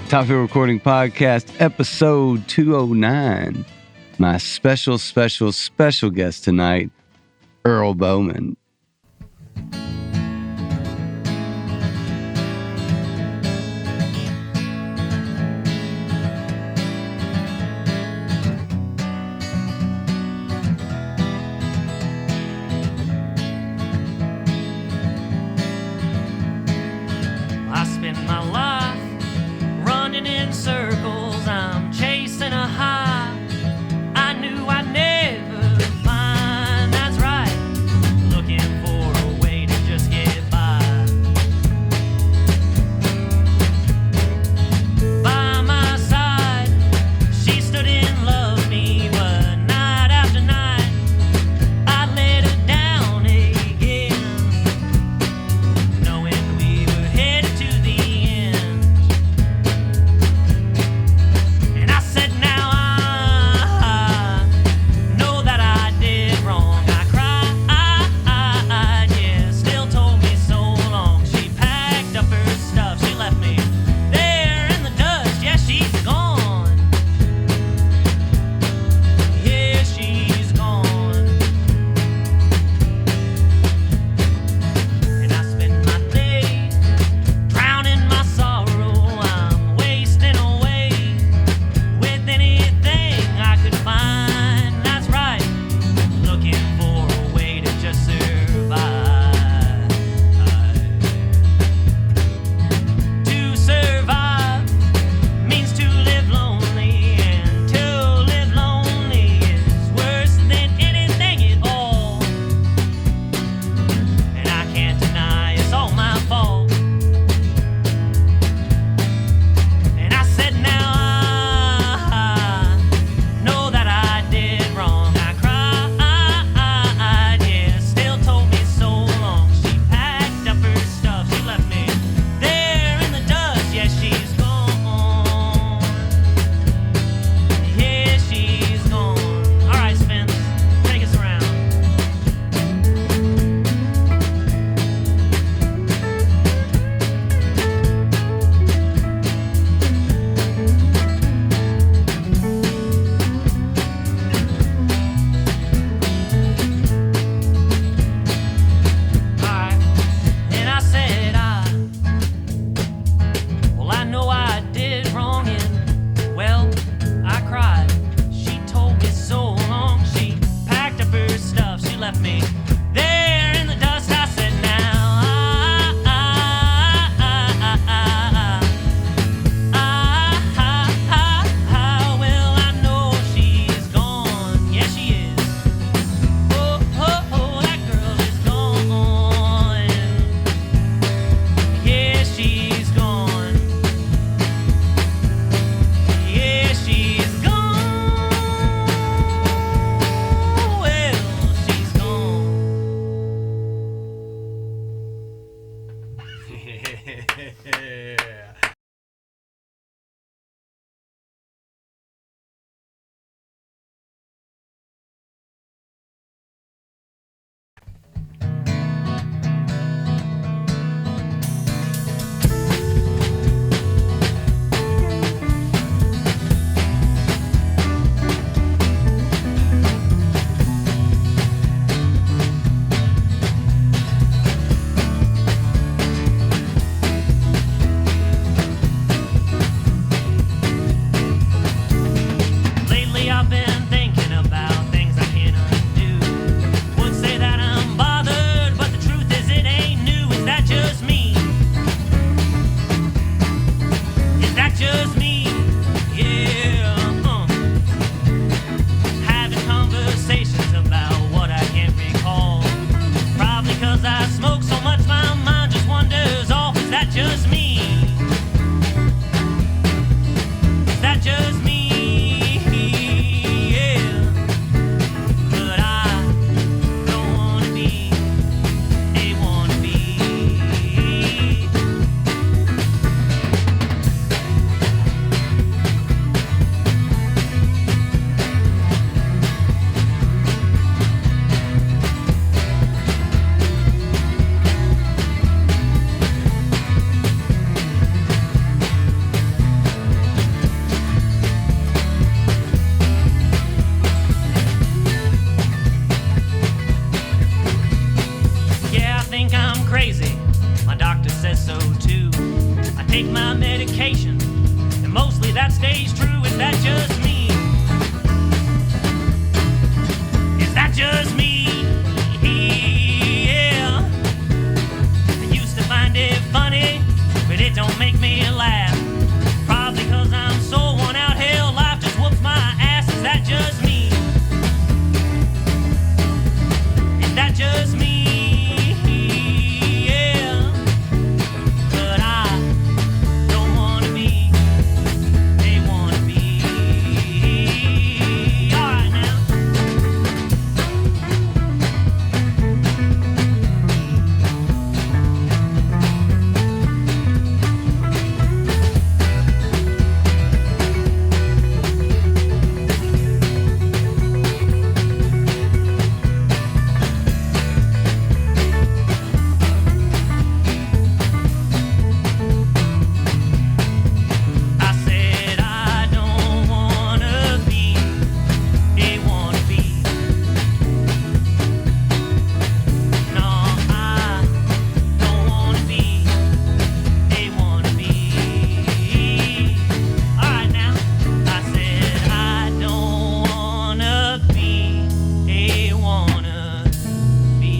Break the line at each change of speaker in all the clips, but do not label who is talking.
Top Hill Recording Podcast, episode 209. My special guest tonight, Earl Bowman.
I spend my life running in circles. I'm chasing a high I knew I'd never find. That's right, looking for a way to just get by. By my side, she stood and loved me, but night after night I let her down again, knowing we were headed to the end. And I said, now I know that I did wrong. I cried, yeah, still told me so long. She packed up her stuff, she left me there in the dust. Yeah, she's gone. Yeah, she's gone. And I spend my days drowning my sorrow. I'm wasting away with anything I could find. That's right, looking for a way to just survive. To survive means to live lonely, and to live lonely is worse than anything at all. And I can't deny it's all my fault. And I said, now I know that I did wrong. I cried, yeah, still told me so long. She packed up her stuff, she left me there in the dust. Yeah, she's gone. Yeah, she's gone. All right, Spence, take us around. Alright, and I said, well, I know I did wrong, and, well, I cried. She told me so long. She packed up her stuff, she left me there in the dust. I said, now well, I know she's gone. Yeah, she is. Oh, that girl is gone. Yeah, she's gone. Yeah, she's gone. Well, she's gone. crazy, my doctor says so too. I take my medication, and mostly that stays true. Is that just me? Is that just me? Yeah. I used to find it funny, but it don't make me laugh. Probably 'cause I'm so worn out, hell, life just whoops my ass. Is that just me? Is that just me? Yeah. But I don't wanna be, they wanna be. Alright now. I said I don't wanna be, they wanna be. No, I don't wanna be, they wanna be. Alright now. I said I don't wanna be, they wanna be.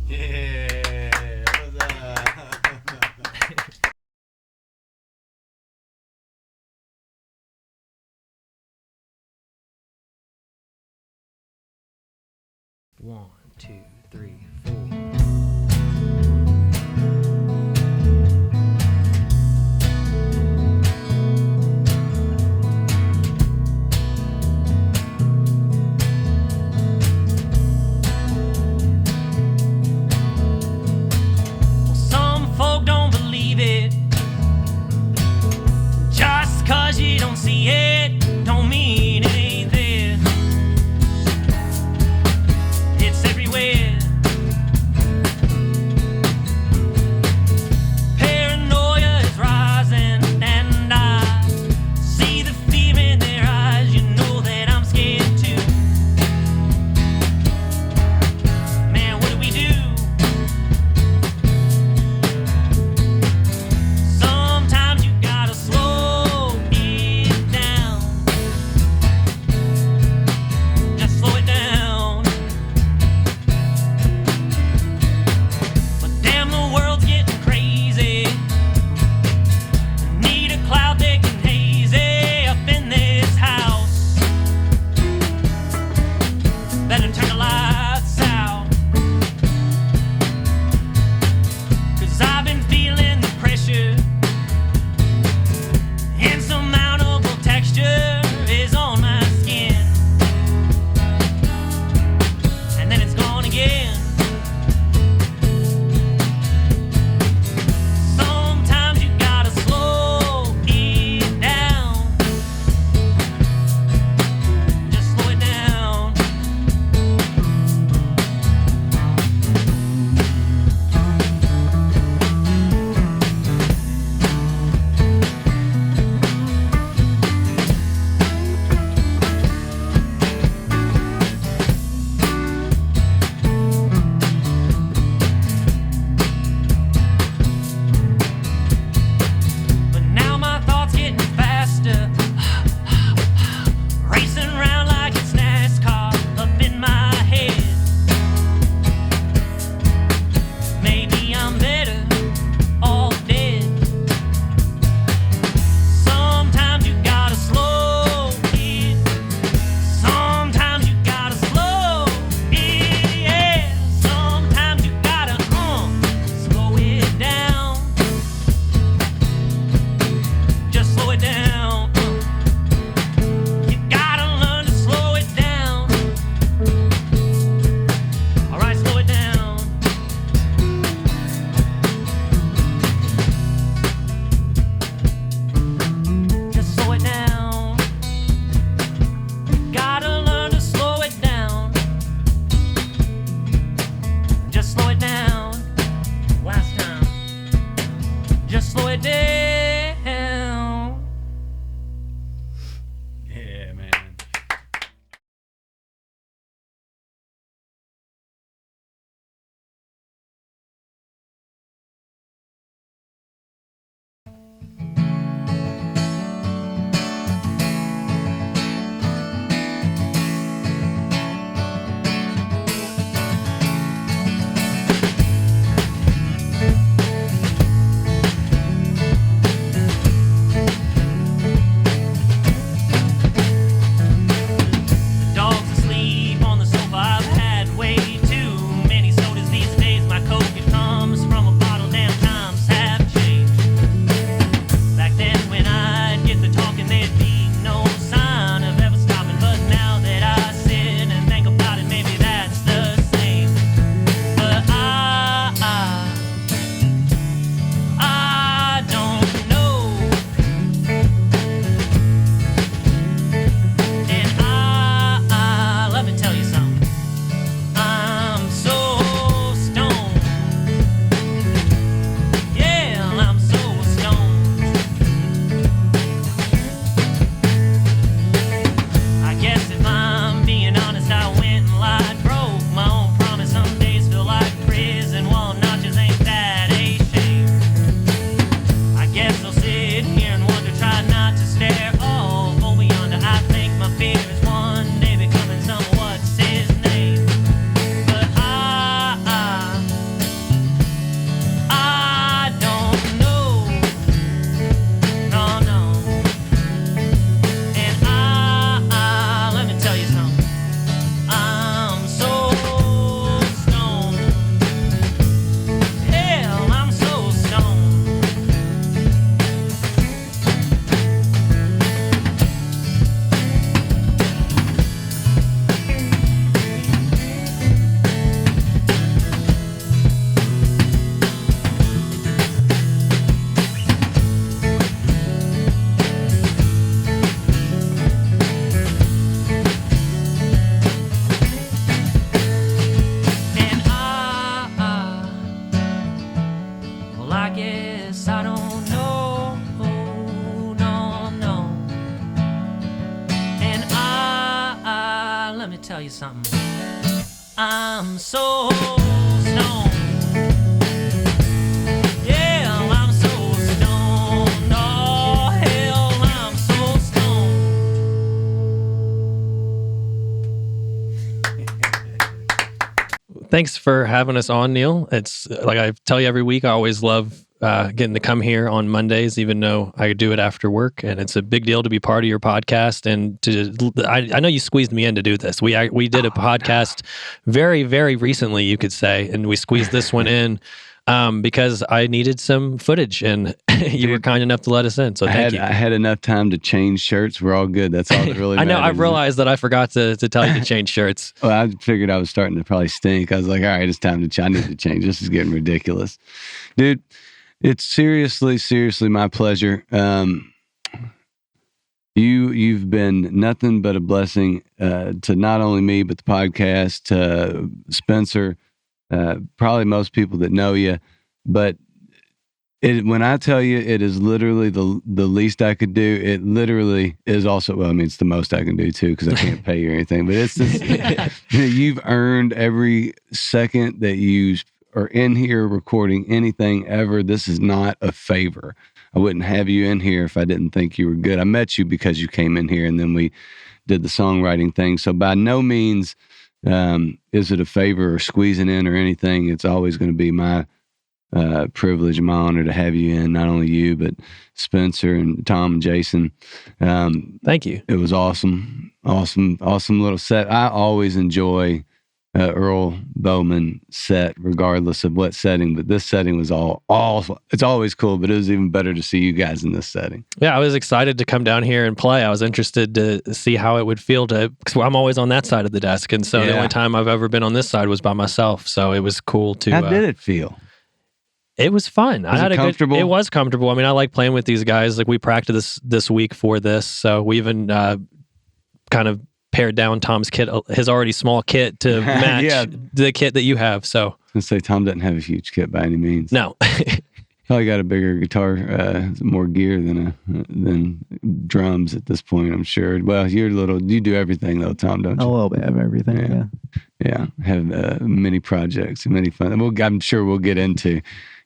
Yeah. What's up?
One, two, three, four. Well, some folk don't believe it. Just 'cause you don't see it, don't mean it ain't there. It's everywhere. Paranoia is rising, and I see the fear in their eyes. You know that I'm scared too. Man, what do we do? Sometimes you gotta slow it down. Just slow it down. But damn, the world's getting crazy. Need a cloud that can haze it up in this house. Better turn the lights out. 'Cause I've been feeling the pressure. Insurmountable texture is on my skin. And then it's gone again. Sometimes you gotta slow it down. Just slow it down. But now my thoughts getting faster. Racing around like it's NASCAR up in my head. Maybe I'm better all dead. Sometimes you gotta slow it. Sometimes you gotta slow it. Yeah. Sometimes you gotta slow it down. Just slow it down. You gotta learn to slow it down. Alright, slow it down. Just slow it down. Gotta learn to slow it down. Just slow it down. Last time. Just slow it down. something. I'm so stoned. Yeah, I'm so stoned. Oh, hell, I'm so stoned.
Thanks for having us on, Neil. It's like I tell you every week, I always love getting to come here on Mondays, even though I do it after work. And it's a big deal to be part of your podcast. And I know you squeezed me in to do this. We did a podcast very, very recently, you could say, and we squeezed this one in because I needed some footage, and you were kind enough to let us in. So thank you.
I had enough time to change shirts. We're all good. That's all that really
I know. I
matters.
realized that I forgot to tell you to change shirts.
Well, I figured I was starting to probably stink. I was like, all right, it's time to change. I need to change. This is getting ridiculous. Dude, it's seriously my pleasure. You've been nothing but a blessing to not only me, but the podcast, to Spencer, probably most people that know you. But when I tell you it is literally the least I could do, it literally is also, well, I mean, it's the most I can do too, because I can't pay you or anything. But it's just, you've earned every second that you are in here recording anything ever. This is not a favor. I wouldn't have you in here if I didn't think you were good. I met you because you came in here, and then we did the songwriting thing. So by no means is it a favor or squeezing in or anything. It's always going to be my privilege and my honor to have you in. Not only you, but Spencer and Tom and Jason.
Thank you.
It was awesome little set. I always enjoy Earl Bowman set, regardless of what setting. But this setting was all. It's always cool, but it was even better to see you guys in this setting.
Yeah, I was excited to come down here and play. I was interested to see how it would feel because I'm always on that side of the desk, and so the only time I've ever been on this side was by myself. So it was cool to.
How did it feel?
It was fun.
Was it comfortable?
It was comfortable. I mean, I like playing with these guys. Like we practiced this week for this, so we even kind of pared down Tom's kit, his already small kit, to match the kit that you have. So I was
gonna say Tom doesn't have a huge kit by any means.
No.
Probably got a bigger guitar, more gear than drums at this point, I'm sure. Well, you do everything though, Tom, don't you?
A little bit of everything,
yeah. Have many projects, many fun. I'm sure we'll get into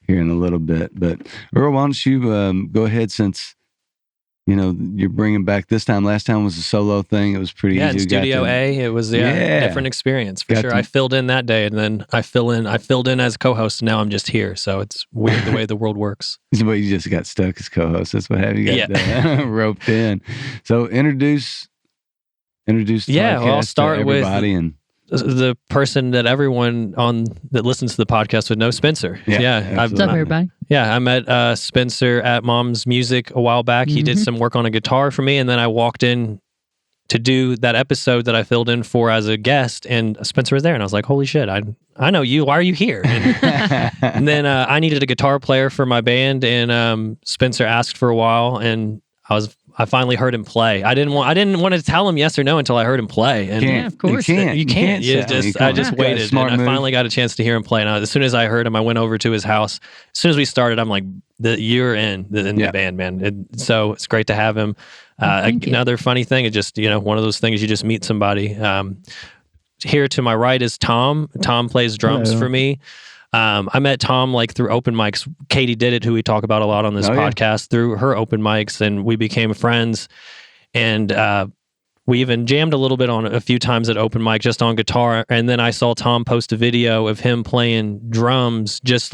here in a little bit. But Earl, why don't you go ahead, since you're bringing back this time. Last time was a solo thing. It was pretty easy.
In Studio A, it was a different experience for sure. I filled in that day, and then I filled in as co-host, and now I'm just here. So it's weird the way the world works.
But you just got stuck as co-host. That's what happened. You got roped in. So introduce the podcast
I'll start
to everybody
with the person that everyone that listens to the podcast would know, Spencer.
What's up, everybody?
I met Spencer at Mom's Music a while back. He did some work on a guitar for me, and then I walked in to do that episode that I filled in for as a guest, and Spencer was there, and I was like, holy shit, I know you. Why are you here? And then I needed a guitar player for my band, and Spencer asked for a while, and I finally heard him play. I didn't want to tell him yes or no until I heard him play. And
of course.
You can't. I just waited, and I finally got a chance to hear him play. And as soon as I heard him, I went over to his house. As soon as we started, I'm like, you're in the band, man. So it's great to have him. Another funny thing is just, one of those things, you just meet somebody. Here to my right is Tom. Tom plays drums for me. I met Tom through open mics. Katie did it, who we talk about a lot on this podcast, through her open mics, and we became friends. And we even jammed a little bit on a few times at open mic, just on guitar. And then I saw Tom post a video of him playing drums, just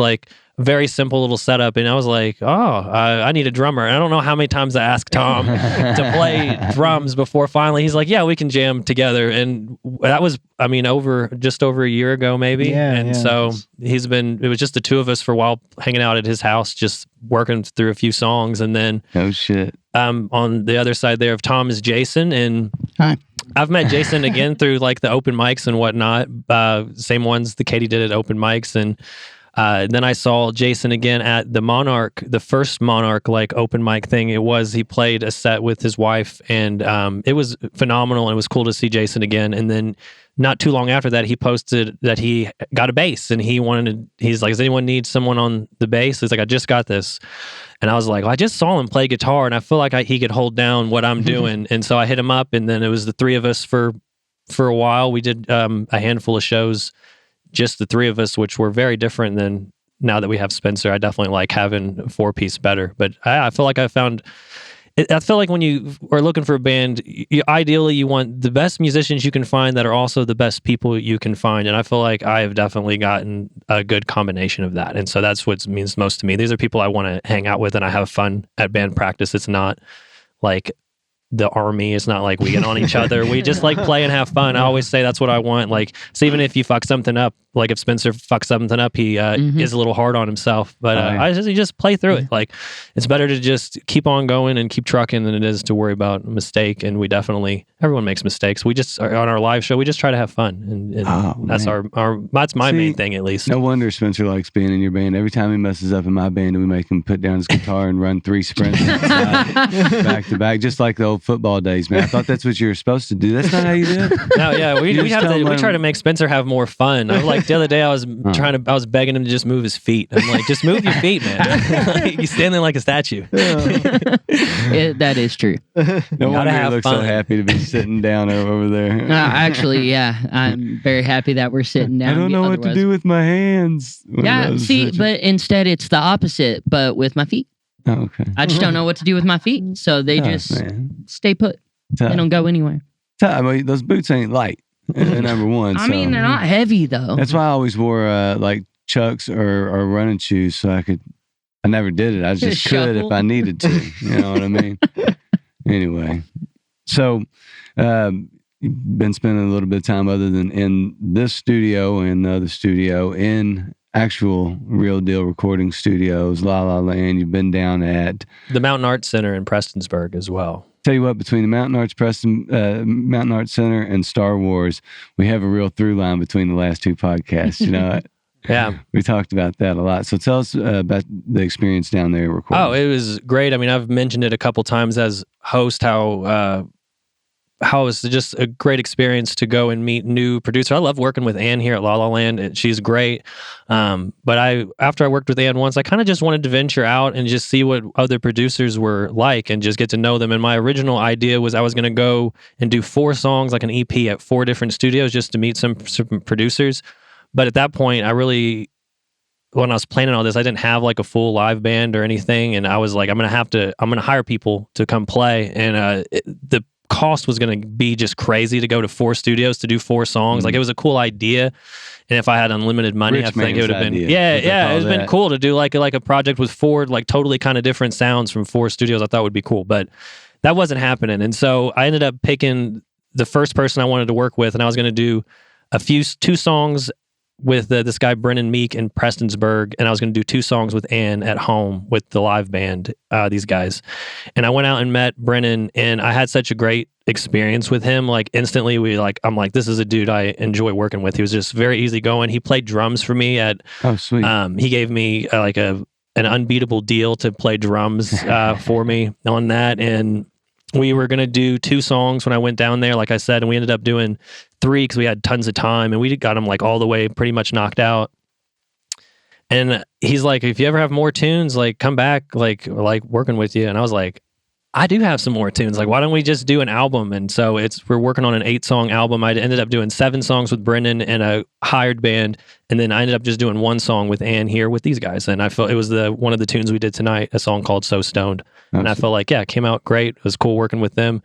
very simple little setup, and I was like, I need a drummer. And I don't know how many times I asked Tom to play drums before finally he's like, yeah, we can jam together. And that was, just over a year ago, maybe. So it was just the two of us for a while, hanging out at his house, just working through a few songs. And then
oh shit,
on the other side there of Tom is Jason, and
hi.
I've met Jason again through the open mics and whatnot, same ones that Katie did at open mics. And then I saw Jason again at the Monarch, the first Monarch open mic thing. He played a set with his wife, and it was phenomenal, and it was cool to see Jason again. And then not too long after that, he posted that he got a bass, and he's like, does anyone need someone on the bass? He's like, I just got this. And I was like, well, I just saw him play guitar, and I feel like he could hold down what I'm doing. And so I hit him up, and then it was the three of us for for a while. We did a handful of shows, just the three of us, which were very different than now that we have Spencer. I definitely like having a 4-piece better, but I feel like I feel like when you are looking for a band, ideally you want the best musicians you can find that are also the best people you can find. And I feel like I have definitely gotten a good combination of that. And so that's what means most to me. These are people I want to hang out with and I have fun at band practice. It's not like the army. It's not like we get on each other. We just like play and have fun. I always say that's what I want. Like, so even if you fuck something up, like if Spencer fucks something up, he is a little hard on himself. But you just play through it. Like, it's better to just keep on going and keep trucking than it is to worry about a mistake. And we definitely, everyone makes mistakes. We just on our live show, we just try to have fun, and that's that's my main thing, at least.
No wonder Spencer likes being in your band. Every time he messes up in my band, we make him put down his guitar and run 3 sprints back to back, just like the old football days, man. I thought that's what you were supposed to do. That's not how you do it.
No, yeah, we try to make Spencer have more fun. I'm like, the other day I was begging him to just move his feet. I'm like, just move your feet, man. Like, he's standing like a statue.
That is true.
No wonder he looks so happy to be sitting down over there.
Actually, yeah, I'm very happy that we're sitting down.
I don't know what to do with my hands.
Yeah, see, but instead it's the opposite, but with my feet.
Oh, okay.
I just don't know what to do with my feet, so they just stay put. They don't go anywhere.
I mean, those boots ain't light. Number one.
I mean, they're not heavy though.
That's why I always wore like Chucks or running shoes, so I never did it. I just could if I needed to. You know what I mean? Anyway, so you've been spending a little bit of time other than in this studio and the other studio in actual real deal recording studios, La La Land. You've been down at
the Mountain Arts Center in Prestonsburg as well.
Tell you what, between the Mountain Arts Center and Star Wars, we have a real through line between the last 2 podcasts. You know,
yeah,
we talked about that a lot. So tell us about the experience down there recording.
Oh, it was great. I mean, I've mentioned it a couple times as host how it's just a great experience to go and meet new producers. I love working with Ann here at La La Land. She's great. But after I worked with Ann once, I kind of just wanted to venture out and just see what other producers were like and just get to know them. And my original idea was I was going to go and do 4 songs, like an EP at 4 different studios just to meet some producers. But at that point, when I was planning all this, I didn't have like a full live band or anything. And I was like, I'm going to hire people to come play. And the cost was going to be just crazy to go to 4 studios to do 4 songs. Like, it was a cool idea, and if I had unlimited money, I think it would have been it would have been cool to do like a project with 4 like totally kind of different sounds from 4 studios. I thought would be cool, but that wasn't happening. And so I ended up picking the first person I wanted to work with, and I was going to do 2 songs with this guy Brennan Meek in Prestonsburg, and I was going to do 2 songs with Ann at home with the live band, these guys. And I went out and met Brennan, and I had such a great experience with him. Like, instantly I'm like, this is a dude I enjoy working with. He was just very easygoing. He played drums for me at
sweet.
He gave me like an unbeatable deal to play drums for me on that. And we were going to do 2 songs when I went down there, like I said, and we ended up doing 3 because we had tons of time, and we got them like all the way pretty much knocked out. And he's like, if you ever have more tunes, like come back, like working with you. And I was like, I do have some more tunes. Like, why don't we just do an album? And so we're working on an 8-song album. I ended up doing 7 songs with Brendan and a hired band. And then I ended up just doing 1 song with Ann here with these guys. And I felt it was one of the tunes we did tonight, a song called So Stoned. And I felt like, it came out great. It was cool working with them.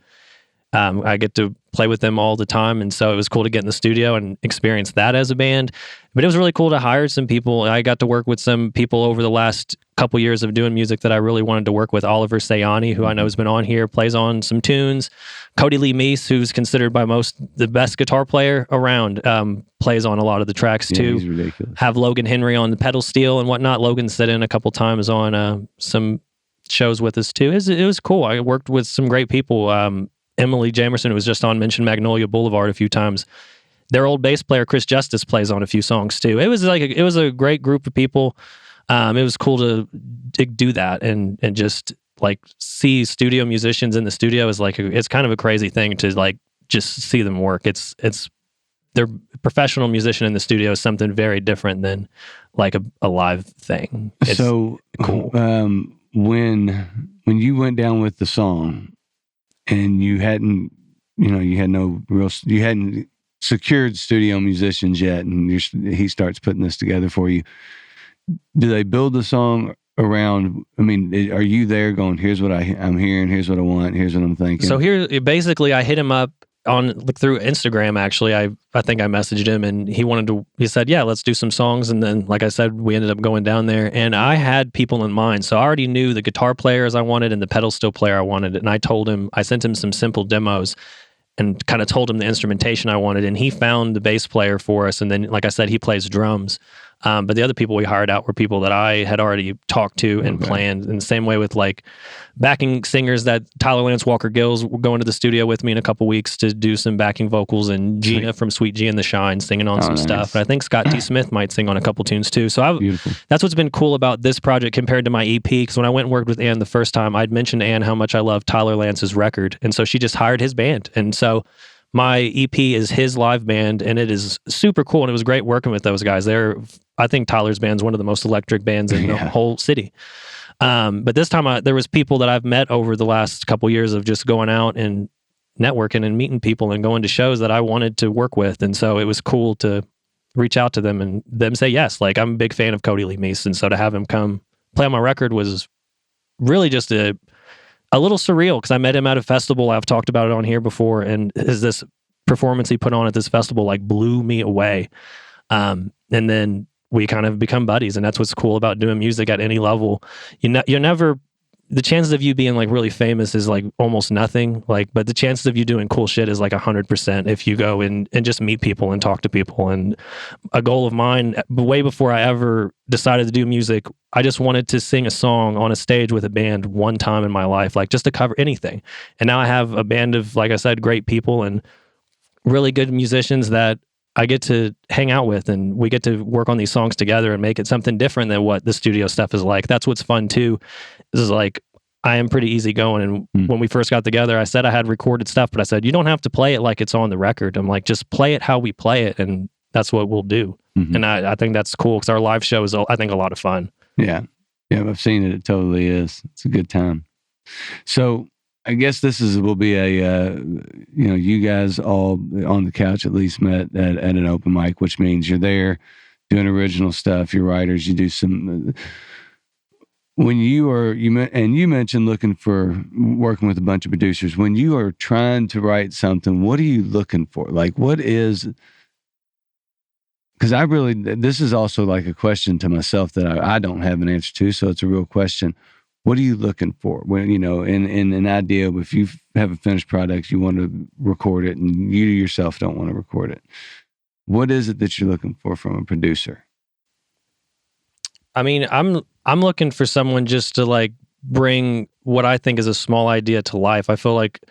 I get to play with them all the time, and so it was cool to get in the studio and experience that as a band. But it was really cool to hire some people. I got to work with some people over the last couple years of doing music that I really wanted to work with. Oliver Sayani, who I know has been on here, plays on some tunes. Cody Lee Meese, who's considered by most the best guitar player around, plays on a lot of the tracks too.
He's ridiculous.
Have Logan Henry on the pedal steel and whatnot. Logan sat in a couple times on some shows with us too. It was cool. I worked with some great people. Emily Jamerson, who was just on, mentioned Magnolia Boulevard a few times. Their old bass player Chris Justice plays on a few songs too. It was a great group of people. It was cool to do that and just like see studio musicians in the studio is like it's kind of a crazy thing to like just see them work. It's they're professional musician in the studio is something very different than like a live thing. It's
so
cool.
When you went down with the song. And you hadn't secured studio musicians yet, and he starts putting this together for you. Do they build the song around? I mean, are you there going, here's what I'm hearing, here's what I want, here's what I'm thinking?
So here, basically, I hit him up through Instagram. Actually, I think I messaged him, and he said, yeah, let's do some songs. And then, like I said, we ended up going down there, and I had people in mind. So I already knew the guitar players I wanted and the pedal steel player I wanted. And I sent him some simple demos and kind of told him the instrumentation I wanted, and he found the bass player for us. And then, like I said, he plays drums. But the other people we hired out were people that I had already talked to and planned. In the same way with like backing singers that Tyler Lance Walker Gills will go into the studio with me in a couple weeks to do some backing vocals, and Gina from Sweet G and the Shine singing on some stuff. And I think Scott D. Smith might sing on a couple tunes too. So that's what's been cool about this project compared to my EP. Because when I went and worked with Ann the first time, I'd mentioned to Ann how much I love Tyler Lance's record. And so she just hired his band. And so my EP is his live band, and it is super cool. And it was great working with those guys. I think Tyler's band's one of the most electric bands in the whole city. But this time there was people that I've met over the last couple years of just going out and networking and meeting people and going to shows that I wanted to work with. And so it was cool to reach out to them and them say yes. Like, I'm a big fan of Cody Lee Meese. And so to have him come play on my record was really just a little surreal, because I met him at a festival. I've talked about it on here before, and this performance he put on at this festival like blew me away. And then we kind of become buddies, and that's what's cool about doing music at any level. You're never, the chances of you being like really famous is like almost nothing. But the chances of you doing cool shit is like 100% if you go and just meet people and talk to people. And a goal of mine, way before I ever decided to do music, I just wanted to sing a song on a stage with a band one time in my life, like just to cover anything. And now I have a band of, like I said, great people and really good musicians that I get to hang out with, and we get to work on these songs together and make it something different than what the studio stuff is like. That's what's fun too. Is like, I am pretty easygoing, and when we first got together, I said I had recorded stuff, but I said, you don't have to play it like it's on the record. I'm like, just play it how we play it, and that's what we'll do. And I think that's cool, because our live show is, I think, a lot of fun.
Yeah, I've seen it. It totally is. It's a good time. So I guess will be a, you guys all on the couch at least met at an open mic, which means you're there doing original stuff. You're writers. You do some. When you mentioned working with a bunch of producers. When you are trying to write something, what are you looking for? Like, what is? Because this is also like a question to myself that I don't have an answer to. So it's a real question. What are you looking for when, in an idea, if you have a finished product, you want to record it and you yourself don't want to record it? What is it that you're looking for from a producer?
I mean, I'm looking for someone just to like bring what I think is a small idea to life. I feel like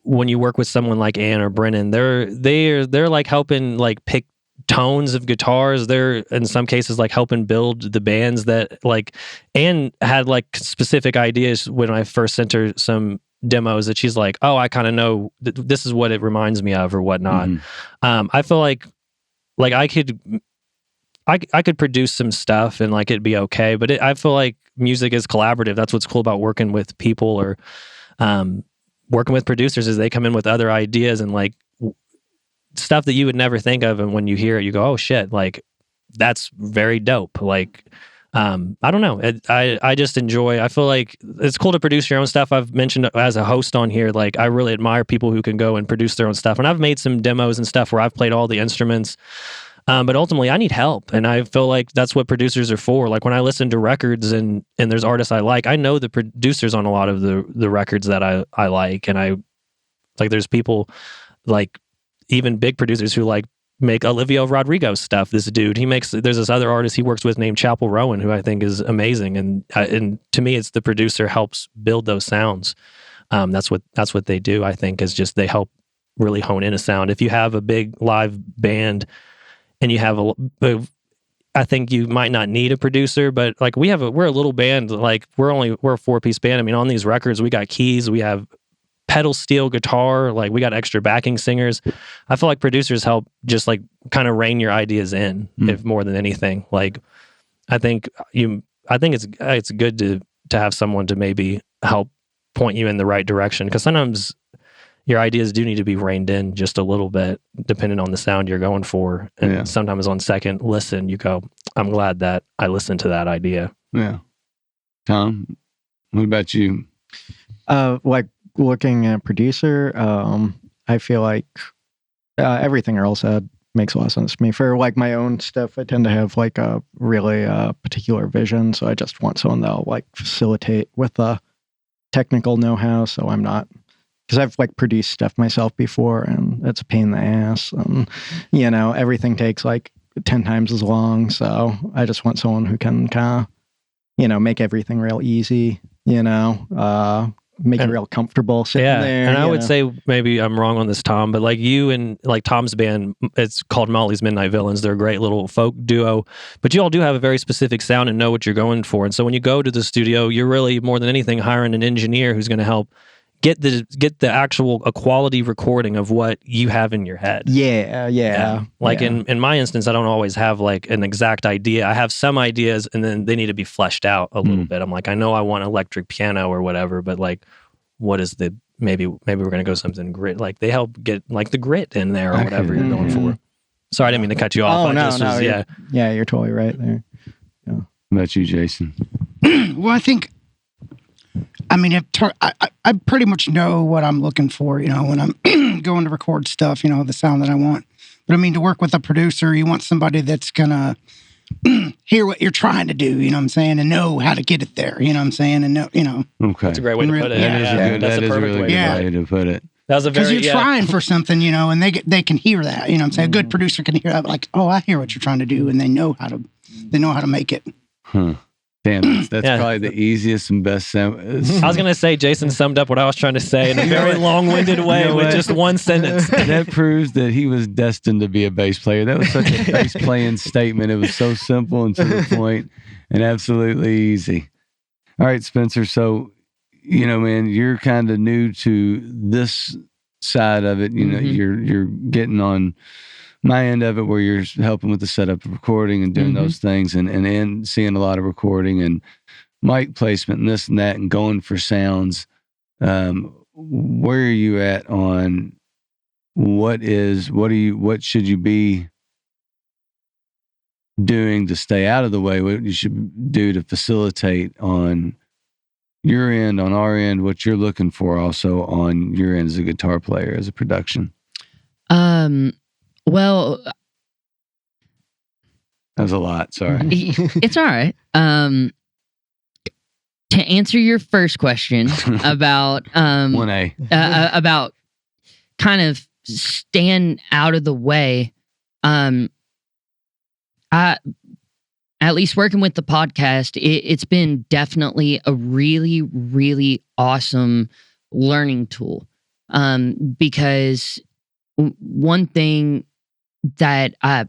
when you work with someone like Ann or Brennan, they're like helping like pick tones of guitars. They're in some cases like helping build the bands that like Ann had like specific ideas when I first sent her some demos that she's like, oh, I kind of know this is what it reminds me of or whatnot. I feel like I could produce some stuff and like it'd be okay, but I feel like music is collaborative. That's what's cool about working with people or working with producers, is they come in with other ideas and like stuff that you would never think of, and when you hear it, you go, "Oh shit!" Like that's very dope. Like I don't know. I just enjoy. I feel like it's cool to produce your own stuff. I've mentioned as a host on here, like I really admire people who can go and produce their own stuff. And I've made some demos and stuff where I've played all the instruments. But ultimately, I need help, and I feel like that's what producers are for. Like when I listen to records and there's artists I like, I know the producers on a lot of the records that I like, and I like. There's people like even big producers who like make Olivia Rodrigo stuff. This dude, there's this other artist he works with named Chapel Rowan, who I think is amazing, and to me, it's the producer helps build those sounds. That's what they do. I think is just they help really hone in a sound. If you have a big live band. And you have I think you might not need a producer, but like we're a little band. Like we're a 4-piece band. I mean, on these records, we got keys, we have pedal steel guitar, like we got extra backing singers. I feel like producers help just like kind of rein your ideas in, if more than anything. Like I think it's good to have someone to maybe help point you in the right direction, because sometimes your ideas do need to be reined in just a little bit, depending on the sound you're going for. And sometimes on second listen, you go, I'm glad that I listened to that idea.
Yeah. Tom, what about you?
Like looking at producer, I feel like everything Earl said makes a lot of sense to me. For like my own stuff, I tend to have like a really particular vision, so I just want someone that'll like facilitate with the technical know-how, so I'm not, because I've like produced stuff myself before and it's a pain in the ass, and everything takes like 10 times as long, so I just want someone who can kind of make everything real easy, make it real comfortable sitting there.
And I would say, maybe I'm wrong on this, Tom, but like you and like Tom's band, it's called Molly's Midnight Villains. They're a great little folk duo, but you all do have a very specific sound and know what you're going for. And so when you go to the studio, you're really more than anything hiring an engineer who's going to help get the actual a quality recording of what you have in your head. Like in my instance, I don't always have like an exact idea. I have some ideas and then they need to be fleshed out a little bit. I'm like, I know I want electric piano or whatever, but like, what is the, maybe we're going to go something grit. Like they help get like the grit in there or whatever you're going for. Sorry, I didn't mean to cut you off.
You're totally right there. Yeah.
How about you, Jason?
Well, I think, I pretty much know what I'm looking for, when I'm going to record stuff, the sound that I want. But to work with a producer, you want somebody that's going to hear what you're trying to do, you know what I'm saying, and know how to get it there, you know what I'm saying, and know,
Okay.
That's a great way to put it.
That is a really good way to put it.
That was a very,
because you're trying for something, and they can hear that, you know what I'm saying. A good producer can hear that, like, oh, I hear what you're trying to do, and they know how to make it.
Damn, that's probably the easiest and best sound.
I was going to say, Jason summed up what I was trying to say in a very long-winded way with just one sentence.
That proves that he was destined to be a bass player. That was such a bass-playing statement. It was so simple and to the point and absolutely easy. All right, Spencer. So, man, you're kind of new to this side of it. You're getting on my end of it where you're helping with the setup of recording and doing those things and seeing a lot of recording and mic placement and this and that and going for sounds. Where are you at on what should you be doing to stay out of the way? What you should do to facilitate on your end, on our end, what you're looking for also on your end as a guitar player, as a production?
Well,
that was a lot. Sorry.
It's all right. To answer your first question about
1A,
about kind of staying out of the way, I at least working with the podcast, it's been definitely a really, really awesome learning tool. Because one thing that I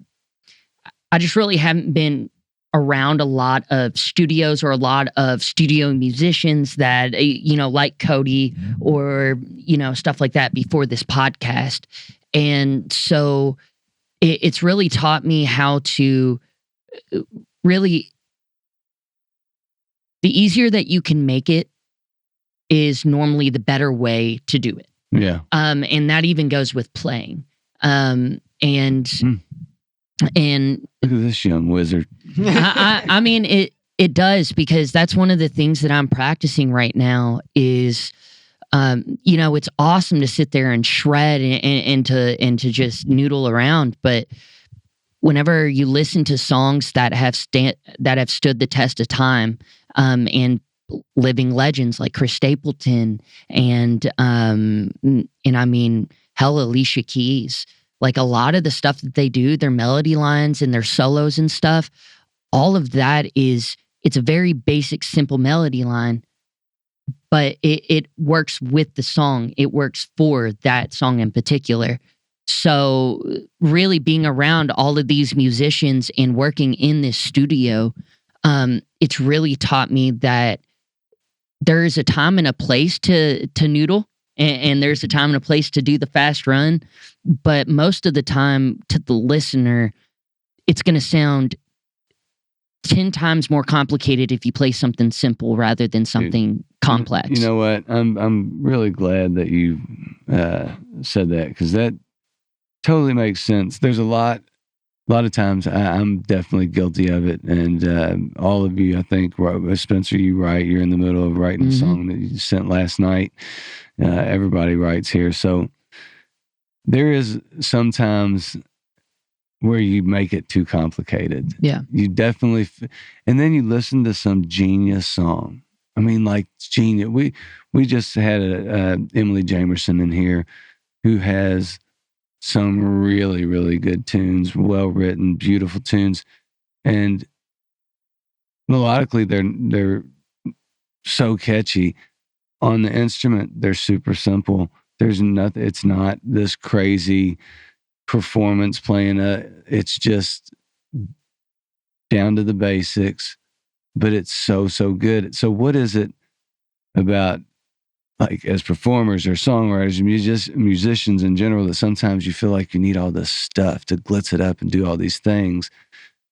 just really haven't been around a lot of studios or a lot of studio musicians that, like Cody or, stuff like that before this podcast. And so it's really taught me how to really, the easier that you can make it is normally the better way to do it.
Yeah.
And that even goes with playing. And look
at this young wizard.
I mean, it does, because that's one of the things that I'm practicing right now is, it's awesome to sit there and shred and to just noodle around. But whenever you listen to songs that have stood the test of time, and living legends like Chris Stapleton and hell, Alicia Keys, like a lot of the stuff that they do, their melody lines and their solos and stuff, all of that it's a very basic, simple melody line, but it works with the song. It works for that song in particular. So really being around all of these musicians and working in this studio, it's really taught me that there is a time and a place to noodle, and there's a time and a place to do the fast run. But most of the time, to the listener, it's going to sound 10 times more complicated if you play something simple rather than something complex.
You know what? I'm really glad that you said that, because that totally makes sense. There's a lot of times I'm definitely guilty of it, and all of you, I think, Spencer, you write. You're in the middle of writing a song that you sent last night. Everybody writes here, so there is sometimes where you make it too complicated.
Yeah,
you definitely, and then you listen to some genius song. I mean, like genius. We just had Emily Jamerson in here, who has some really, really good tunes, well written, beautiful tunes, and melodically they're so catchy. On the instrument, they're super simple. There's nothing. It's not this crazy performance playing. It's just down to the basics, but it's so good. So what is it about, like, as performers or songwriters, musicians in general, that sometimes you feel like you need all this stuff to glitz it up and do all these things,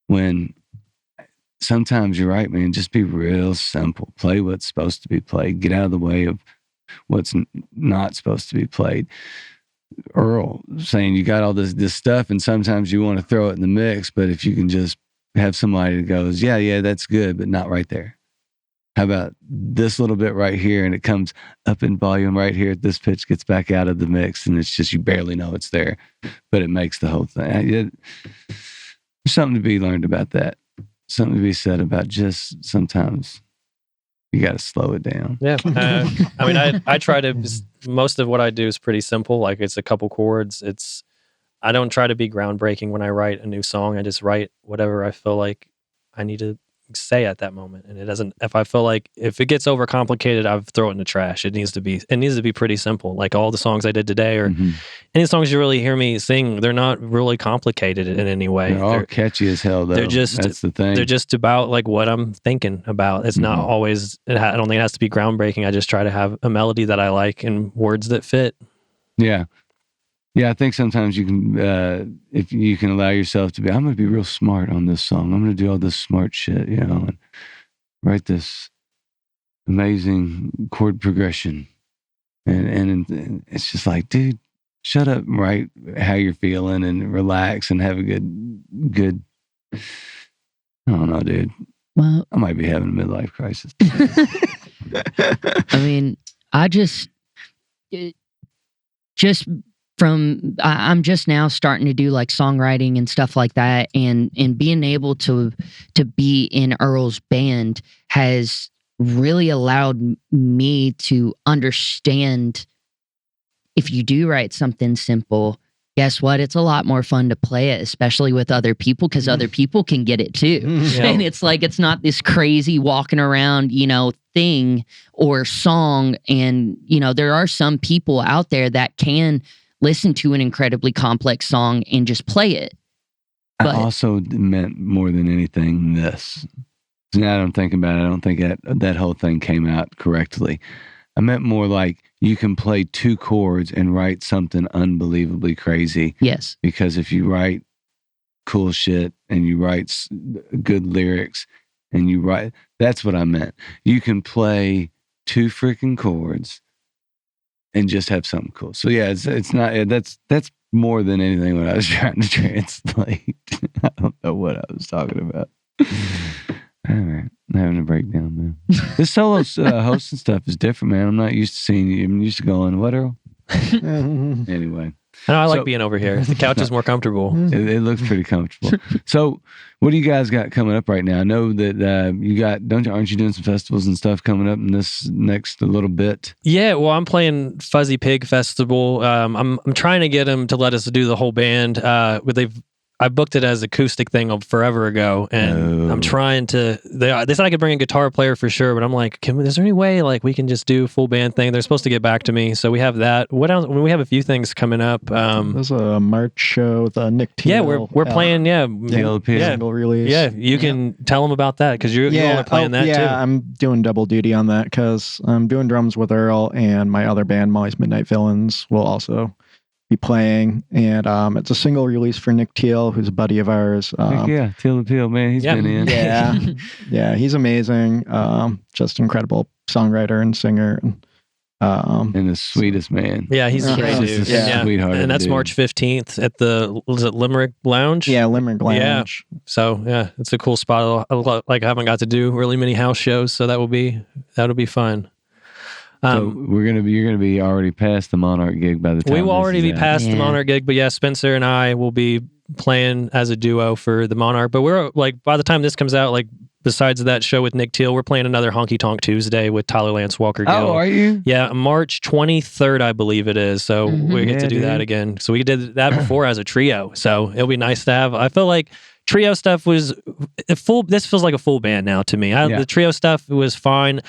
when sometimes you're right, man, just be real simple. Play what's supposed to be played. Get out of the way of what's not supposed to be played. Earl saying you got all this stuff, and sometimes you want to throw it in the mix, but if you can just have somebody that goes, yeah, that's good, but not right there. How about this little bit right here, and it comes up in volume right here at this pitch, gets back out of the mix, and it's just, you barely know it's there, but it makes the whole thing. There's something to be learned about that. Something to be said about just sometimes you got to slow it down.
Yeah. I mean, I try to, most of what I do is pretty simple. Like, it's a couple chords. I don't try to be groundbreaking when I write a new song. I just write whatever I feel like I need to say at that moment. And it doesn't, if I feel like, if it gets overcomplicated, I throw it in the trash. It needs to be pretty simple. Like all the songs I did today, or any songs you really hear me sing, they're not really complicated in any way.
They're all catchy as hell, though. That's the thing.
They're just about like what I'm thinking about. It's not always, I don't think it has to be groundbreaking. I just try to have a melody that I like and words that fit.
Yeah. Yeah, I think sometimes you can, if you can allow yourself to be, I'm going to be real smart on this song. I'm going to do all this smart shit, and write this amazing chord progression. And it's just like, dude, shut up and write how you're feeling and relax and have a good, I don't know, dude. Well, I might be having a midlife crisis.
I mean, I'm just now starting to do like songwriting and stuff like that, and being able to be in Earl's band has really allowed me to understand, if you do write something simple, guess what? It's a lot more fun to play it, especially with other people, because other people can get it too. Yeah. And it's like, it's not this crazy walking around, thing or song. And, there are some people out there that can listen to an incredibly complex song and just play it. But I
also meant more than anything this. Now that I'm thinking about it, I don't think that whole thing came out correctly. I meant more like you can play two chords and write something unbelievably crazy.
Yes.
Because if you write cool shit and you write good lyrics and you write, that's what I meant. You can play two freaking chords and just have something cool. So yeah, it's not, that's more than anything what I was trying to translate. I don't know what I was talking about. All right, I'm having a breakdown, man. This solo hosting stuff is different, man. I'm not used to seeing you. I'm used to going, what, Earl? Anyway.
I like being over here. The couch is more comfortable.
It looks pretty comfortable. So, what do you guys got coming up right now? I know that aren't you doing some festivals and stuff coming up in this next little bit?
Yeah, well, I'm playing Fuzzy Pig Festival. I'm trying to get them to let us do the whole band. I booked it as acoustic thing forever ago, and I'm trying to. They said I could bring a guitar player for sure, but I'm like, is there any way like we can just do a full band thing? They're supposed to get back to me, so we have that. What else? We have a few things coming up.
There's a March show with Nick Teal.
Yeah, we're playing. Yeah,
single release.
Yeah, you can tell them about that because you all are playing that too.
Yeah, I'm doing double duty on that because I'm doing drums with Earl, and my other band, Molly's Midnight Villains, will also be playing, and it's a single release for Nick Teal, who's a buddy of ours.
Teal, man, he's been in.
Yeah, he's amazing. Just incredible songwriter and singer.
And the sweetest man.
Yeah, he's a great dude.
Sweetheart.
And that's
dude.
March 15th at the Limerick Lounge?
Yeah, Limerick Lounge.
Yeah. So, yeah, it's a cool spot. I haven't got to do really many house shows, so that'll be fun.
So you're gonna be already past the Monarch gig by the time
we will already be past the Monarch gig, but yeah, Spencer and I will be playing as a duo for the Monarch. But we're like, by the time this comes out, like besides that show with Nick Teal, we're playing another Honky Tonk Tuesday with Tyler Lance Walker Gill.
Oh, are you?
Yeah, March 23rd, I believe it is. So we get to do that again. So we did that before as a trio. So it'll be nice to have. I feel like trio stuff was full. This feels like a full band now to me. The trio stuff was fine.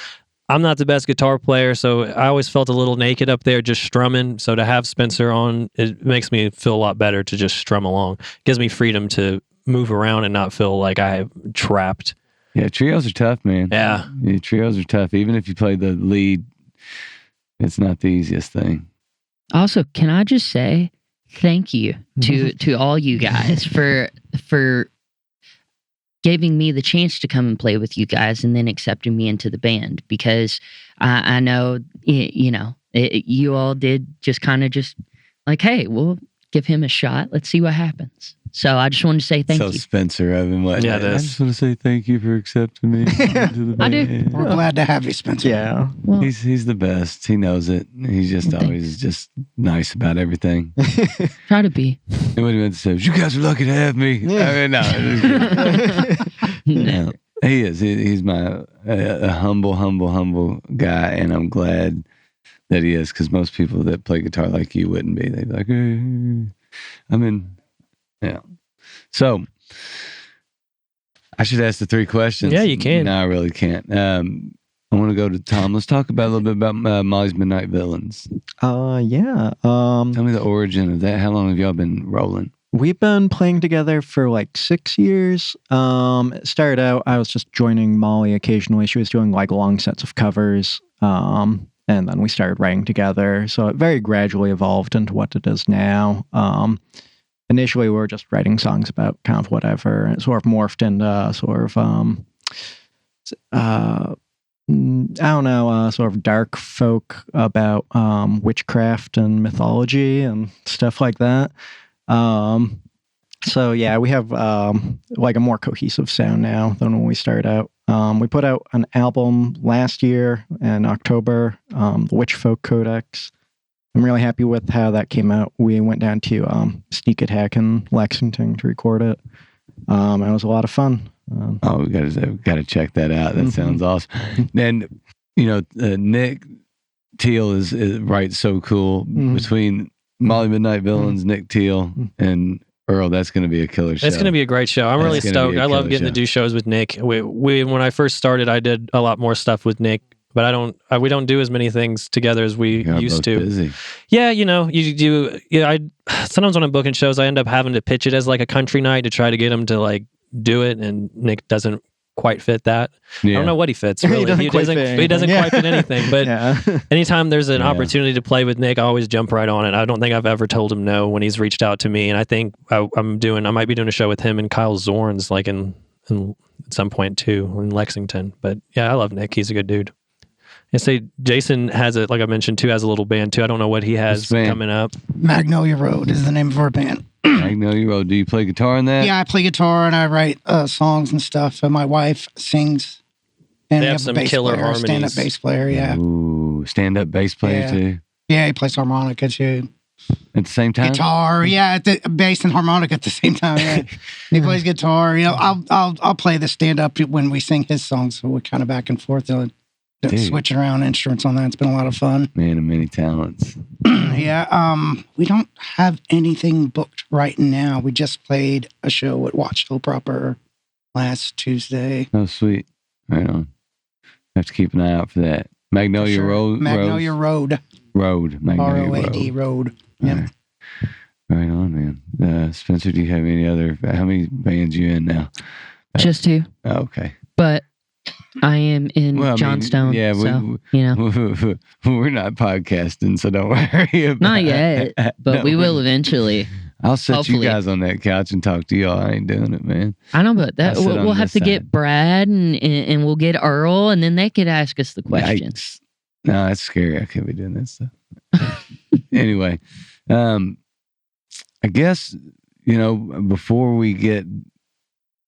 I'm not the best guitar player, so I always felt a little naked up there just strumming. So to have Spencer on, it makes me feel a lot better to just strum along. It gives me freedom to move around and not feel like I'm trapped.
Yeah, trios are tough, man.
Yeah,
trios are tough. Even if you play the lead, it's not the easiest thing.
Also, can I just say thank you to all you guys for giving me the chance to come and play with you guys and then accepting me into the band, because I know, you all did just kind of just like, hey, we'll give him a shot. Let's see what happens. So I just wanted to say thank you.
So Spencer, I've been like,
yeah,
I just want to say thank you for accepting me into the band.
I do.
We're glad to have you, Spencer.
Yeah.
Well,
He's the best. He knows it. He's just always just nice about everything.
try to be.
And what he meant to say was, you guys are lucky to have me.
Yeah.
I mean, no. He is. He's my a humble guy, and I'm glad that he is, because most people that play guitar like you wouldn't be. They'd be like, yeah. So I should ask the 3 questions.
Yeah, you can.
No, I really can't. I want to go to Tom. Let's talk about a little bit about Molly's Midnight Villains.
Yeah.
Tell me the origin of that. How long have y'all been rolling?
We've been playing together for like 6 years. It started out, I was just joining Molly occasionally. She was doing like long sets of covers. And then we started writing together. So it very gradually evolved into what it is now. Initially, we were just writing songs about kind of whatever. And it sort of morphed into sort of, I don't know, sort of dark folk about witchcraft and mythology and stuff like that. So yeah, we have like a more cohesive sound now than when we started out. We put out an album last year in October, the Witch Folk Codex. I'm really happy with how that came out. We went down to Sneak Attack in Lexington to record it. It was a lot of fun.
We got to check that out. That sounds awesome. And Nick Teal is writes so cool. Between Molly Midnight Villains, Nick Teal, and Earl. That's going to be a killer show.
It's going to be a great show. I'm really stoked. I love getting to do shows with Nick. We when I first started, I did a lot more stuff with Nick, but we don't do as many things together as we used to.
Busy.
Yeah, you do. Yeah, sometimes when I'm booking shows, I end up having to pitch it as like a country night to try to get him to like do it, and Nick doesn't quite fit that.
Yeah.
I don't know what he fits really. He doesn't quite fit anything. But anytime there's an opportunity to play with Nick, I always jump right on it. I don't think I've ever told him no when he's reached out to me, and I think I might be doing a show with him and Kyle Zorns like in at some point too in Lexington. But yeah, I love Nick. He's a good dude. I say Jason has like I mentioned too, has a little band too. I don't know what he has coming up.
Magnolia Road is the name of our band.
Magnolia Road. Do you play guitar in that?
Yeah, I play guitar and I write songs and stuff. And my wife sings. And
they have some killer harmonies.
Stand-up bass player, yeah.
Ooh, stand-up bass player too.
Yeah, he plays harmonica too.
At the same time?
Guitar, at the bass and harmonica at the same time. Yeah. He plays guitar. I'll play the stand-up when we sing his songs. So we're kind of back and forth. Switching around instruments on that. It's been a lot of fun.
Man of many talents.
We don't have anything booked right now. We just played a show at Watch Hill Proper last Tuesday.
Oh, sweet. Right on. Have to keep an eye out for that. Magnolia Road.
Magnolia Road.
Magnolia
R-O-A-D Road.
Yeah. Right on, man. Spencer, do you have any other? How many bands you in now?
Just 2.
Oh, okay.
But I am in Johnstone.
We're not podcasting, so don't worry about
Not yet, but we will eventually.
I'll set
Hopefully.
you guys on that couch and talk to y'all. I ain't doing it, man.
I know, but that
I'll sit
we'll
on
have
this
to
side.
get Brad and we'll get Earl, and then they could ask us the questions.
Yikes. No, that's scary. I can't be doing that stuff. Anyway, I guess, before we get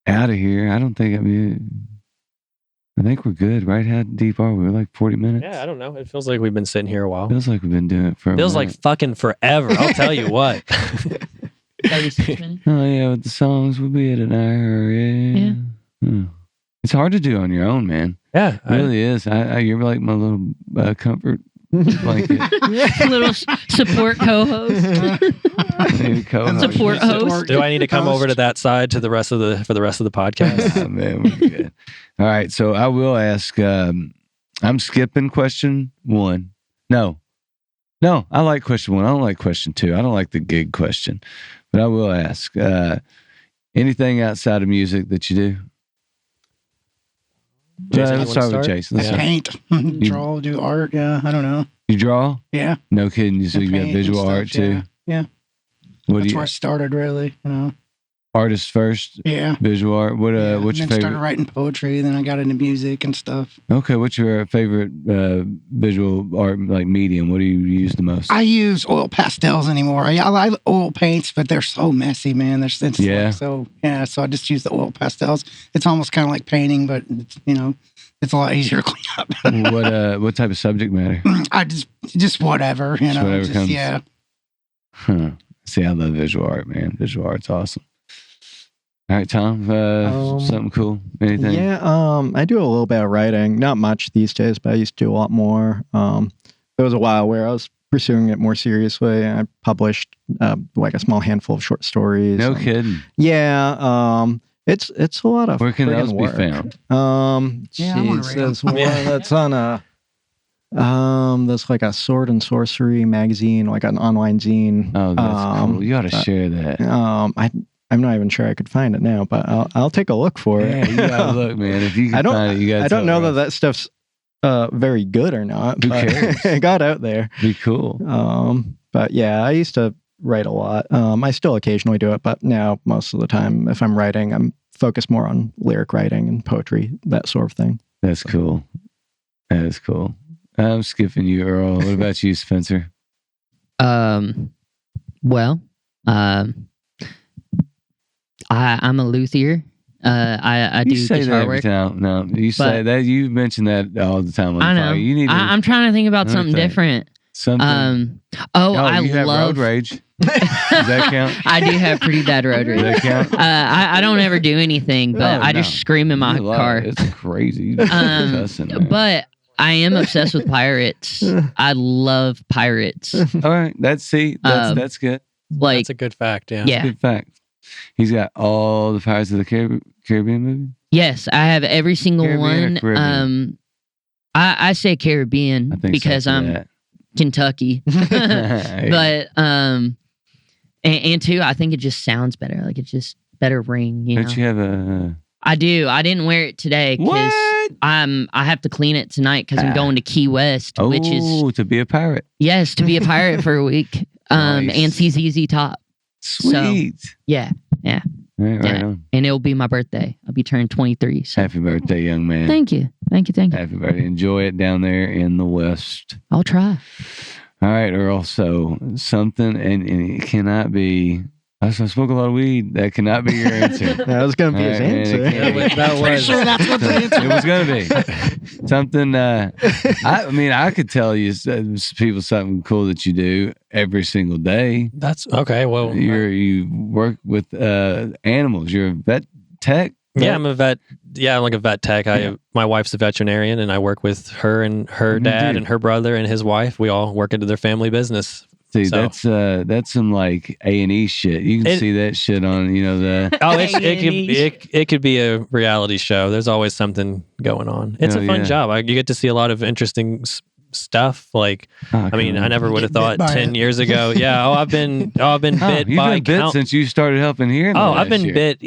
out of here, I think we're good, right? How deep are we? We're like 40 minutes?
Yeah, I don't know. It feels like we've been sitting here a while.
Feels like we've been doing it for a
Feels
minute.
like fucking forever. I'll tell you what.
36 minutes.
Oh, yeah, with the songs, we'll be at an hour. Yeah. It's hard to do on your own, man.
Yeah.
It really is. You're like my little comfort blanket.
Little support co-host. Support host.
Do I need to come over to that side for the rest of the podcast?
Oh, man, we're good. All right, so I will ask. I'm skipping question 1. No, I like question 1. I don't like question 2. I don't like the gig question, but I will ask. Anything outside of music that you do?
Jason,
let's start with Jason.
Paint, draw, do art. Yeah, I don't know.
You draw?
Yeah.
No kidding. So you got visual art too?
Yeah. That's where I started, really.
Artist first?
Yeah.
Visual art? What's your favorite?
Started writing poetry, then I got into music and stuff.
Okay, what's your favorite visual art medium? What do you use the most?
I use oil pastels anymore. I like oil paints, but they're so messy, man. So I just use the oil pastels. It's almost kind of like painting, but it's a lot easier to clean up.
What type of subject matter?
I just whatever,
Whatever comes.
Yeah.
Huh. See, I love visual art, man. Visual art's awesome. All right, Tom, something cool? Anything?
Yeah, I do a little bit of writing. Not much these days, but I used to do a lot more. There was a while where I was pursuing it more seriously. I published like a small handful of short stories.
No kidding.
Yeah, it's a lot of
Where can those
work.
be found?
There's one that's on that's like a sword and sorcery magazine, like an online zine.
Oh, that's cool. You ought to share that.
I'm not even sure I could find it now, but I'll take a look for it.
Yeah, you gotta look, man. If you can find it, you gotta.
I don't know that stuff's very good or not.
Who cares?
It got out there.
Be cool.
But yeah, I used to write a lot. I still occasionally do it, but now most of the time, if I'm writing, I'm focused more on lyric writing and poetry, that sort of thing.
That's cool. That is cool. I'm skipping you, Earl. What about you, Spencer?
Well, I'm a luthier. I do
you say
guitar
that every
work.
time. No, you say that. You mention that all the time.
I know.
You need.
I'm trying to think about something different.
Something.
I
you have
love
road rage. Does that count?
I do have pretty bad road rage.
Does that count?
I don't ever do anything, but I just scream in my car.
It's crazy. Cussing,
but I am obsessed with pirates. I love pirates.
All right, that's good.
That's a good fact. Yeah.
That's a good fact. He's got all the Pirates of the Caribbean movie.
Yes, I have every single
Caribbean
one. I say Caribbean because I'm Kentucky, but and two, I think it just sounds better. Like it's just better ring.
Don't you have a?
I do. I didn't wear it today because I have to clean it tonight because I'm going to Key West, which is
to be a pirate.
Yes, to be a pirate for a week.
Nice.
And see ZZ Top.
Sweet.
So, yeah.
Right on.
And it'll be my birthday. I'll be turning 23. So.
Happy birthday, young man.
Thank you.
Happy birthday. Enjoy it down there in the West.
I'll try.
All right, Earl. So something, and it cannot be. I smoke a lot of weed. That cannot be your answer.
That was going to be his answer.
That was.
Sure, that's what the answer.
It was going to be something. I could tell you people something cool that you do every single day.
That's okay. Well,
you work with animals. You're a vet tech.
Yeah, I'm a vet. Yeah, I'm like a vet tech. My wife's a veterinarian, and I work with her and her dad and her brother and his wife. We all work into their family business.
See, that's some like A&E shit. You can see that shit on the.
it could be a reality show. There's always something going on. It's a fun job. You get to see a lot of interesting stuff. Like, I never would have thought 10 years ago. Yeah. I've been bit.
You've been bit since you started helping here.
I've been bit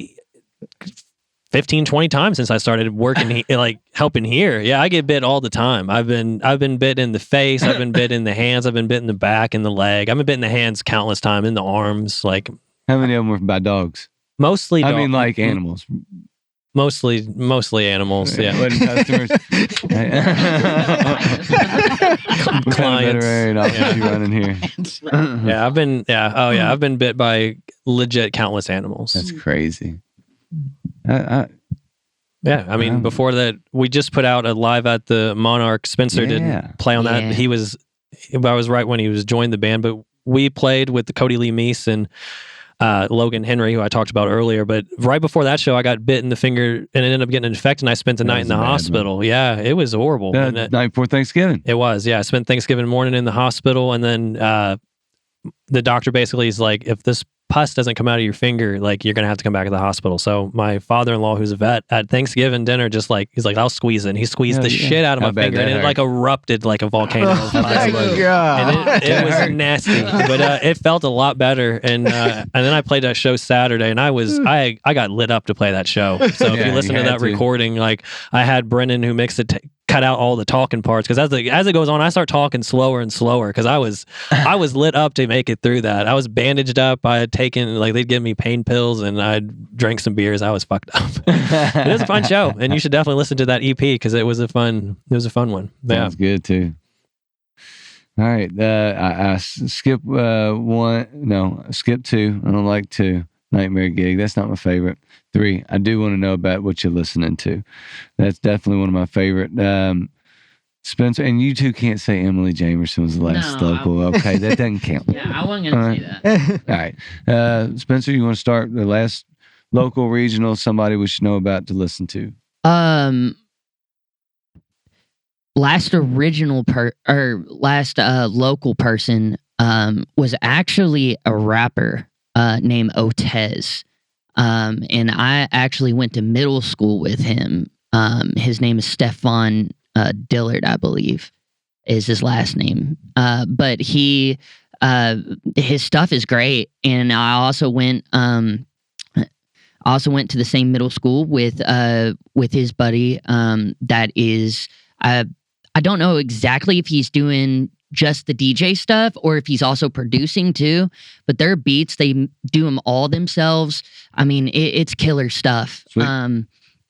15, 20 times since I started working helping here. Yeah, I get bit all the time. I've been bit in the face, I've been bit in the hands, I've been bit in the back and the leg. I've been bit in the hands countless times, in the arms. Like
How many of them were by dogs?
Mostly
I mean, like animals.
Mostly animals. Yeah.
Wasn't customers.
Clients.
Office you running here.
Yeah, I've been bit by legit countless animals.
That's crazy.
Yeah, I mean, before that, we just put out a live at the Monarch. Spencer didn't play on that. I was right when he was joined the band, but we played with the Cody Lee Meese and Logan Henry, who I talked about earlier. But right before that show, I got bit in the finger and it ended up getting infected, and I spent the night in the hospital. One. Yeah, it was horrible.
Night before Thanksgiving.
It was, yeah. I spent Thanksgiving morning in the hospital, and then the doctor basically is like, if this pus doesn't come out of your finger, like, you're gonna have to come back to the hospital. So my father-in-law, who's a vet, at Thanksgiving dinner, just like, he's like, I'll squeeze it. And he squeezed the shit out of my finger, and it like erupted like a volcano.
Oh my God.
And it was nasty, but it felt a lot better. And then I played that show Saturday, and I got lit up to play that show. So if you listen to that recording, like, I had Brendan, who mixed it, cut out all the talking parts, because as it goes on, I start talking slower and slower, because I was lit up to make it through that. I was bandaged up. I had taken, like, they'd give me pain pills, and I'd drank some beers. I was fucked up. It was a fun show, and you should definitely listen to that EP, because it was a fun one. Yeah.
Sounds good too. All right, I skip one. No, skip 2. I don't like 2. Nightmare Gig. That's not my favorite. 3. I do want to know about what you're listening to. That's definitely one of my favorite. Spencer, and you two can't say Emily Jamerson was the last local. Okay, that doesn't count.
Yeah, I wasn't going to say that.
All right. Spencer, you want to start the last local, regional, somebody we should know about to listen to?
Last local person was actually a rapper named Otez. And I actually went to middle school with him. His name is Stefan Dillard, I believe, is his last name. But his stuff is great. And I also went to the same middle school with his buddy. That is, I don't know exactly if he's doing just the DJ stuff or if he's also producing too, but their beats, they do them all themselves. I mean, it's killer stuff.
Sweet.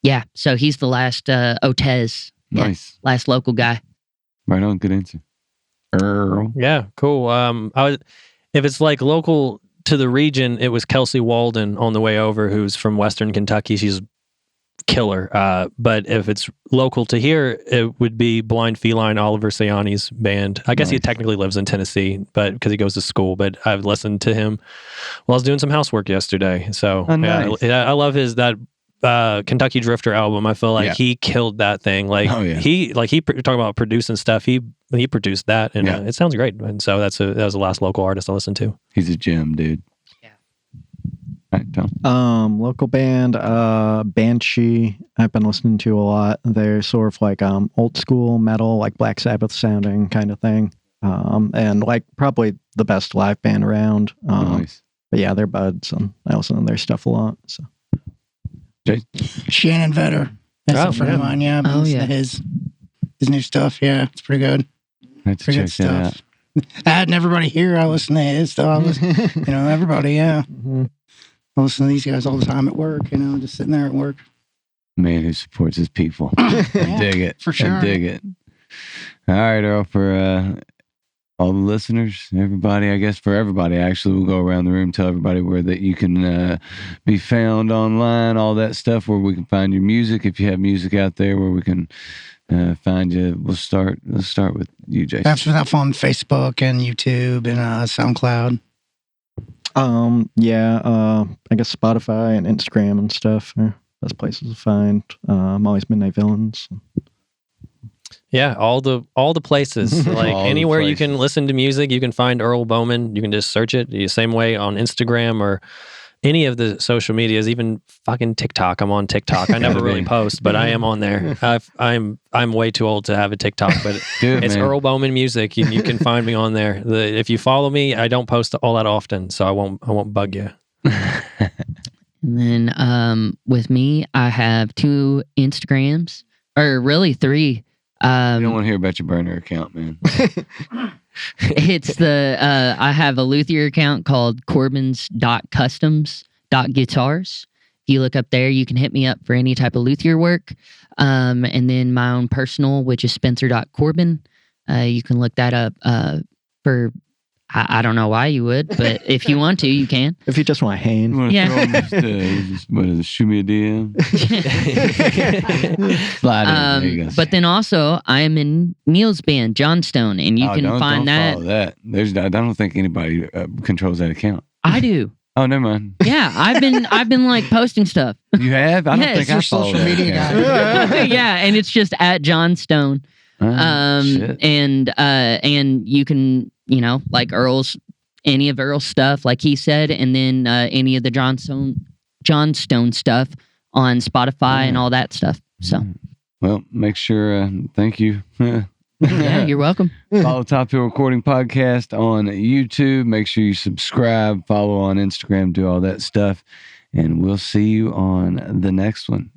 Yeah. So he's the last Otez.
Nice.
Yeah, last local guy.
Right on. Good answer. Earl.
Yeah, cool. If it's like local to the region, it was Kelsey Walden on the way over, who's from Western Kentucky. She's killer. But if it's local to here, it would be Blind Feline, Oliver Sayani's band. I guess he technically lives in Tennessee, but because he goes to school. But I've listened to him while I was doing some housework yesterday. So
nice.
I love that Kentucky Drifter album. I feel like he killed that thing. Like he talking about producing stuff. He produced that, and it sounds great. And so that was the last local artist I listened to.
He's a gem, dude. Right,
local band, Banshee, I've been listening to a lot. They're sort of like old school metal, like Black Sabbath sounding kind of thing. And like probably the best live band around.
Nice.
But yeah, they're buds, and I listen to their stuff a lot. So
Shannon Vetter. That's a friend of mine, yeah.
Oh, yeah.
His new stuff, yeah. It's pretty good.
I have to check that out.
I had everybody here. I listen to his stuff. Everybody, yeah.
Mm-hmm.
I listen to these guys all the time at work, just sitting there at work.
Man who supports his people. I dig it.
For sure.
I dig it. All right, Earl, for all the listeners, everybody, I guess for everybody, actually, we'll go around the room, tell everybody where that you can be found online, all that stuff, where we can find your music. If you have music out there where we can find you, let's start with you, Jason.
That's on Facebook and YouTube and SoundCloud.
I guess Spotify and Instagram and stuff are best places to find. Molly's Midnight Villains.
Yeah, all the places. Like anywhere you can listen to music, you can find Earl Bowman. You can just search it the same way on Instagram or any of the social medias, even fucking TikTok. I'm on TikTok. I never really post, but I am on there. I'm way too old to have a TikTok, but it's Earl Bowman Music. You can find me on there. If you follow me, I don't post all that often, so I won't bug you.
And then with me, I have 2 Instagrams, or really 3.
I don't want to hear about your burner account, man.
It's I have a luthier account called corbins.customs.guitars. If you look up there, you can hit me up for any type of luthier work. And then my own personal, which is spencer.corbin. You can look that up for, I don't know why you would, but if you want to, you can.
If you just want to hang.
What is it, shoot me a DM? Slide in.
But then also, I am in Neil's band, Johnstone, and you can find that.
Follow that. I don't think anybody controls that account.
I do.
Oh, never mind.
Yeah, I've been like posting stuff.
You have? I don't think I follow
social media
guy.
Yeah, and it's just at Johnstone.
Shit.
And you can, like any of Earl's stuff, like he said, and then any of the Johnstone stuff on Spotify and all that stuff. So,
well, make sure. Thank you.
Yeah, you're welcome.
Follow Top Hill Recording Podcast on YouTube. Make sure you subscribe, follow on Instagram, do all that stuff, and we'll see you on the next one.